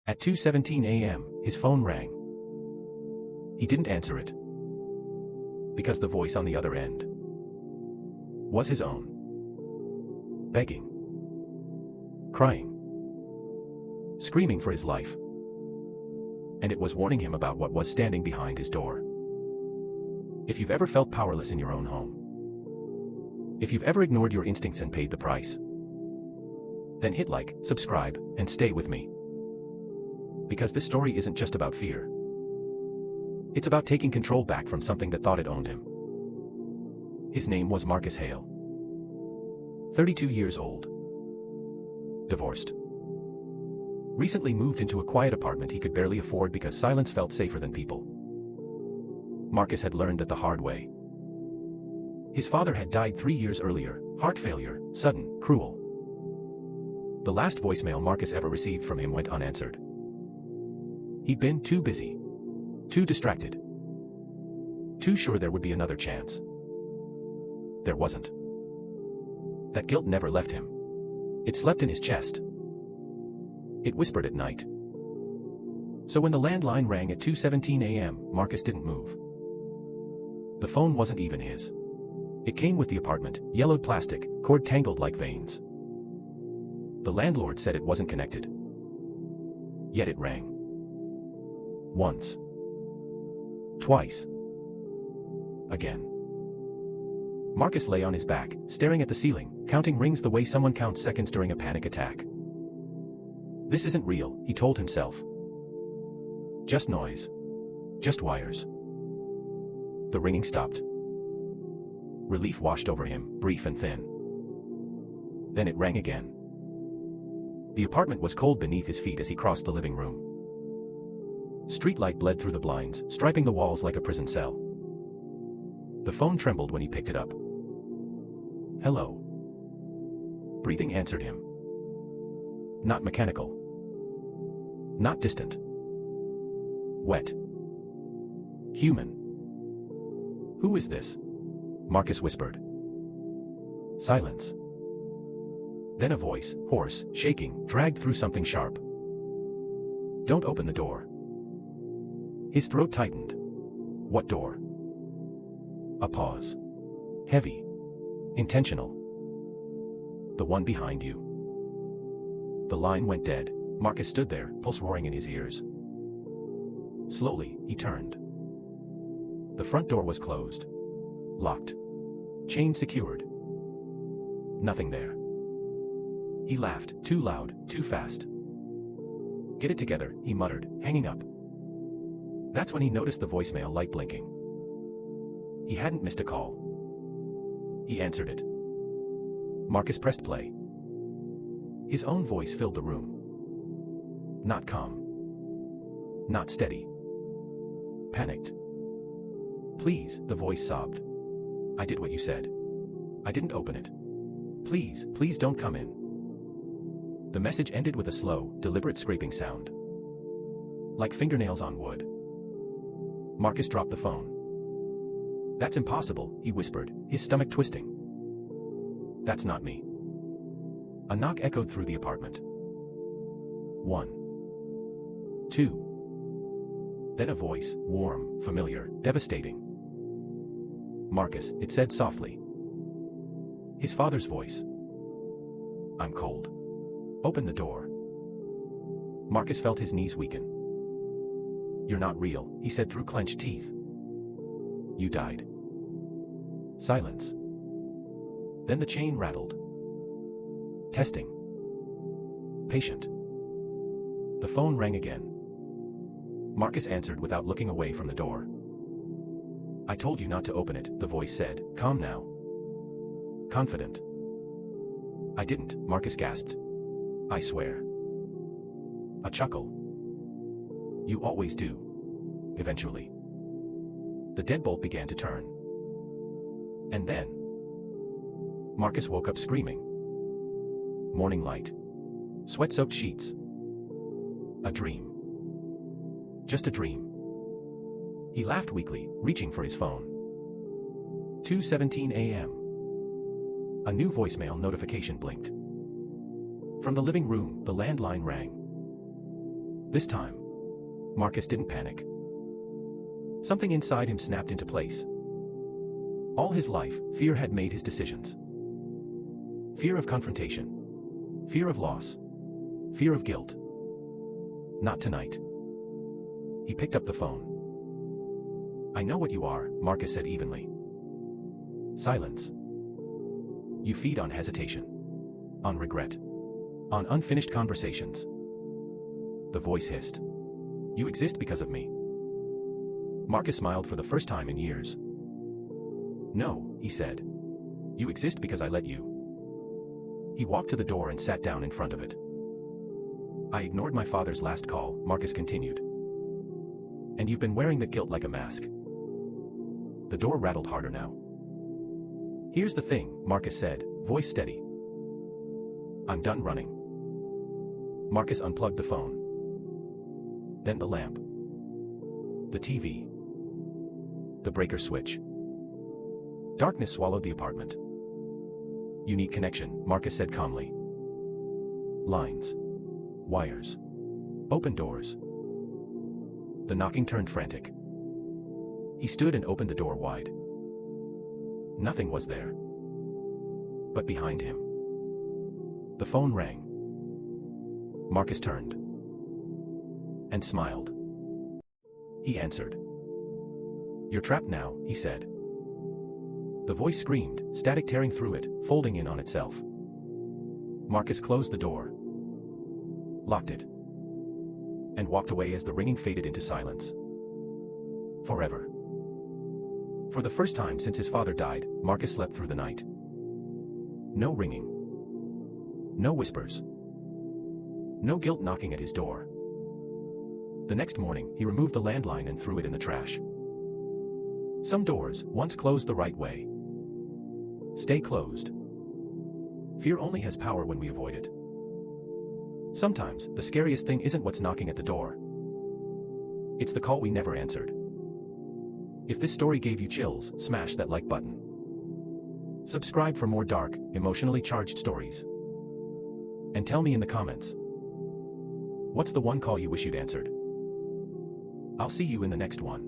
At 2:17 a.m., his phone rang. He didn't answer it, because the voice on the other end was his own. Begging. Crying. Screaming for his life. And it was warning him about what was standing behind his door. If you've ever felt powerless in your own home, if you've ever ignored your instincts and paid the price, then hit like, subscribe, and stay with me. Because this story isn't just about fear. It's about taking control back from something that thought it owned him. His name was Marcus Hale. 32 years old. Divorced. Recently moved into a quiet apartment he could barely afford because silence felt safer than people. Marcus had learned that the hard way. His father had died 3 years earlier, heart failure, sudden, cruel. The last voicemail Marcus ever received from him went unanswered. He'd been too busy. Too distracted. Too sure there would be another chance. There wasn't. That guilt never left him. It slept in his chest. It whispered at night. So when the landline rang at 2:17 a.m., Marcus didn't move. The phone wasn't even his. It came with the apartment, yellowed plastic, cord tangled like veins. The landlord said it wasn't connected. Yet it rang. Once. Twice. Again. Marcus lay on his back, staring at the ceiling, counting rings the way someone counts seconds during a panic attack. This isn't real, he told himself. Just noise. Just wires. The ringing stopped. Relief washed over him, brief and thin. Then it rang again. The apartment was cold beneath his feet as he crossed the living room. Streetlight bled through the blinds, striping the walls like a prison cell. The phone trembled when he picked it up. Hello. Breathing answered him. Not mechanical. Not distant. Wet. Human. Who is this? Marcus whispered. Silence. Then a voice, hoarse, shaking, dragged through something sharp. Don't open the door. His throat tightened. What door? A pause. Heavy. Intentional. The one behind you. The line went dead. Marcus stood there, pulse roaring in his ears. Slowly, he turned. The front door was closed. Locked. Chain secured. Nothing there. He laughed, too loud, too fast. Get it together, he muttered, hanging up. That's when he noticed the voicemail light blinking. He hadn't missed a call. He answered it. Marcus pressed play. His own voice filled the room. Not calm. Not steady. Panicked. Please, the voice sobbed. I did what you said. I didn't open it. Please, please don't come in. The message ended with a slow, deliberate scraping sound. Like fingernails on wood. Marcus dropped the phone. That's impossible, he whispered, his stomach twisting. That's not me. A knock echoed through the apartment. 1. 2. Then a voice, warm, familiar, devastating. Marcus, it said softly. His father's voice. I'm cold. Open the door. Marcus felt his knees weaken. You're not real, he said through clenched teeth. You died. Silence. Then the chain rattled. Testing. Patient. The phone rang again. Marcus answered without looking away from the door. I told you not to open it, the voice said, calm now. Confident. I didn't, Marcus gasped. I swear. A chuckle. You always do. Eventually. The deadbolt began to turn. And then. Marcus woke up screaming. Morning light. Sweat-soaked sheets. A dream. Just a dream. He laughed weakly, reaching for his phone. 2:17 a.m. A new voicemail notification blinked. From the living room, the landline rang. This time, Marcus didn't panic. Something inside him snapped into place. All his life, fear had made his decisions. Fear of confrontation. Fear of loss. Fear of guilt. Not tonight. He picked up the phone. "I know what you are," Marcus said evenly. Silence. You feed on hesitation. On regret. On unfinished conversations. The voice hissed. "You exist because of me." Marcus smiled for the first time in years. "No," he said. "You exist because I let you." He walked to the door and sat down in front of it. "I ignored my father's last call," Marcus continued. "And you've been wearing the guilt like a mask." The door rattled harder now. "Here's the thing," Marcus said, voice steady. "I'm done running." Marcus unplugged the phone. Then the lamp. The TV. The breaker switch. Darkness swallowed the apartment. "Unique connection," Marcus said calmly. Lines. Wires. Open doors. The knocking turned frantic. He stood and opened the door wide. Nothing was there. But behind him. The phone rang. Marcus turned. And smiled. He answered. "You're trapped now," he said. The voice screamed, static tearing through it, folding in on itself. Marcus closed the door. Locked it. And walked away as the ringing faded into silence. Forever. For the first time since his father died, Marcus slept through the night. No ringing. No whispers. No guilt knocking at his door. The next morning, he removed the landline and threw it in the trash. Some doors, once closed the right way, stay closed. Fear only has power when we avoid it. Sometimes, the scariest thing isn't what's knocking at the door. It's the call we never answered. If this story gave you chills, smash that like button. Subscribe for more dark, emotionally charged stories. And tell me in the comments, what's the one call you wish you'd answered? I'll see you in the next one.